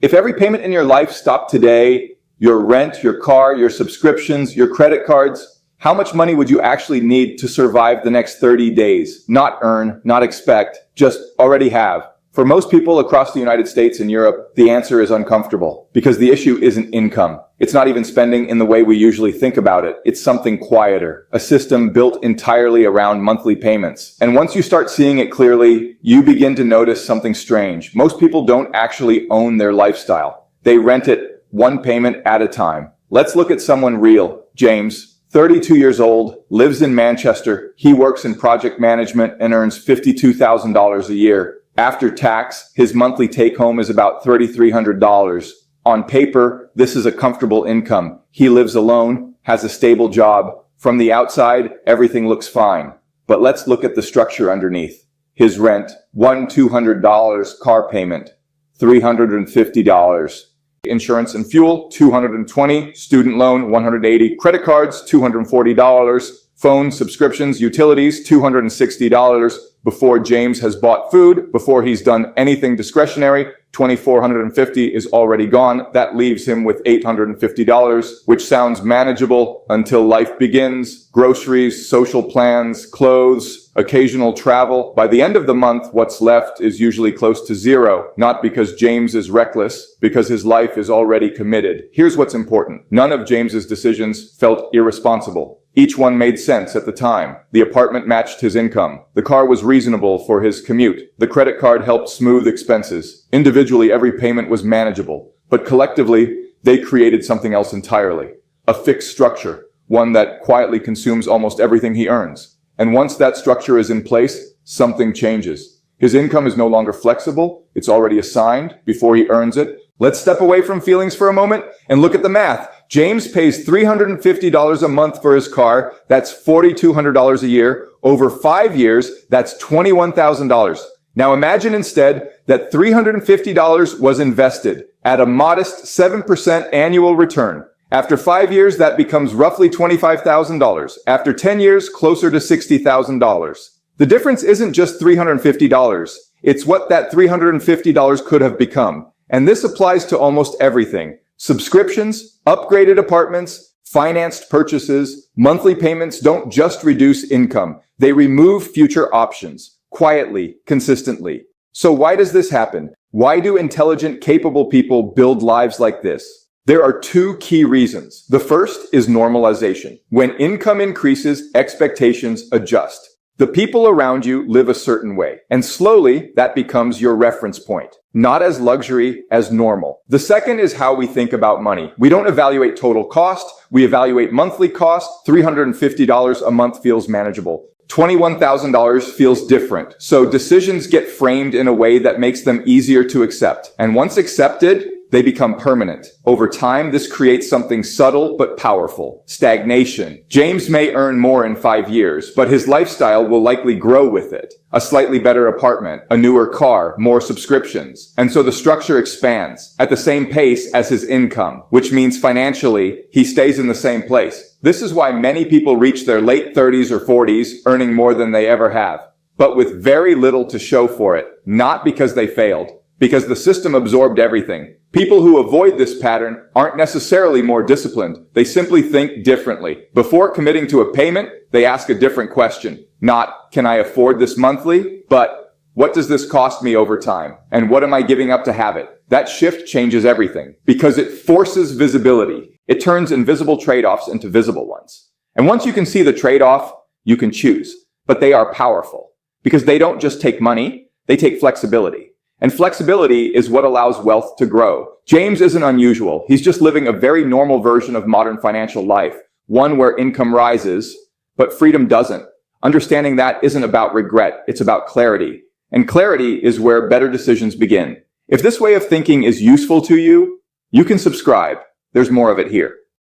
If every payment in your life stopped today, your rent, your car, your subscriptions, your credit cards, how much money would you actually need to survive the next 30 days? Not earn, not expect, just already have. For most people across the United States and Europe, the answer is uncomfortable because the issue isn't income. It's not even spending in the way we usually think about it. It's something quieter, a system built entirely around monthly payments. And once you start seeing it clearly, you begin to notice something strange. Most people don't actually own their lifestyle. They rent it one payment at a time. Let's look at someone real. James, 32 years old, lives in Manchester. He works in project management and earns $52,000 a year. After tax, his monthly take-home is about $3,300. On paper, this is a comfortable income. He lives alone, has a stable job. From the outside, everything looks fine. But let's look at the structure underneath. His rent, $200. Car payment, $350. Insurance and fuel, $220. Student loan, $180. Credit cards, $240. Phone, subscriptions, utilities, $260. Before James has bought food, before he's done anything discretionary, $2,450 is already gone. That leaves him with $850, which sounds manageable until life begins. Groceries, social plans, clothes, occasional travel. By the end of the month, what's left is usually close to zero. Not because James is reckless, because his life is already committed. Here's what's important. None of James's decisions felt irresponsible. Each one made sense at the time. The apartment matched his income. The car was reasonable for his commute. The credit card helped smooth expenses. Individually, every payment was manageable. But collectively, they created something else entirely. A fixed structure, one that quietly consumes almost everything he earns. And once that structure is in place, something changes. His income is no longer flexible. It's already assigned before he earns it. Let's step away from feelings for a moment and look at the math. James pays $350 a month for his car. That's $4,200 a year. Over 5 years, that's $21,000. Now imagine instead that $350 was invested at a modest 7% annual return. After 5 years, that becomes roughly $25,000. After 10 years, closer to $60,000. The difference isn't just $350. It's what that $350 could have become. And this applies to almost everything. Subscriptions, upgraded apartments, financed purchases, monthly payments don't just reduce income. They remove future options, quietly, consistently. So why does this happen? Why do intelligent, capable people build lives like this? There are two key reasons. The first is normalization. When income increases, expectations adjust. The people around you live a certain way, and slowly that becomes your reference point. Not as luxury, as normal. The second is how we think about money. We don't evaluate total cost, we evaluate monthly cost. $350 a month feels manageable. $21,000 feels different. So decisions get framed in a way that makes them easier to accept. And once accepted, they become permanent. Over time, this creates something subtle but powerful. Stagnation. James may earn more in 5 years, but his lifestyle will likely grow with it. A slightly better apartment, a newer car, more subscriptions. And so the structure expands at the same pace as his income, which means financially, he stays in the same place. This is why many people reach their late 30s or 40s earning more than they ever have, but with very little to show for it. Not because they failed, because the system absorbed everything. People who avoid this pattern aren't necessarily more disciplined. They simply think differently. Before committing to a payment, they ask a different question. Not, can I afford this monthly? But, what does this cost me over time? And what am I giving up to have it? That shift changes everything because it forces visibility. It turns invisible trade-offs into visible ones. And once you can see the trade-off, you can choose. But they are powerful because they don't just take money, they take flexibility. And flexibility is what allows wealth to grow. James isn't unusual. He's just living a very normal version of modern financial life, one where income rises, but freedom doesn't. Understanding that isn't about regret, it's about clarity. And clarity is where better decisions begin. If this way of thinking is useful to you, you can subscribe. There's more of it here.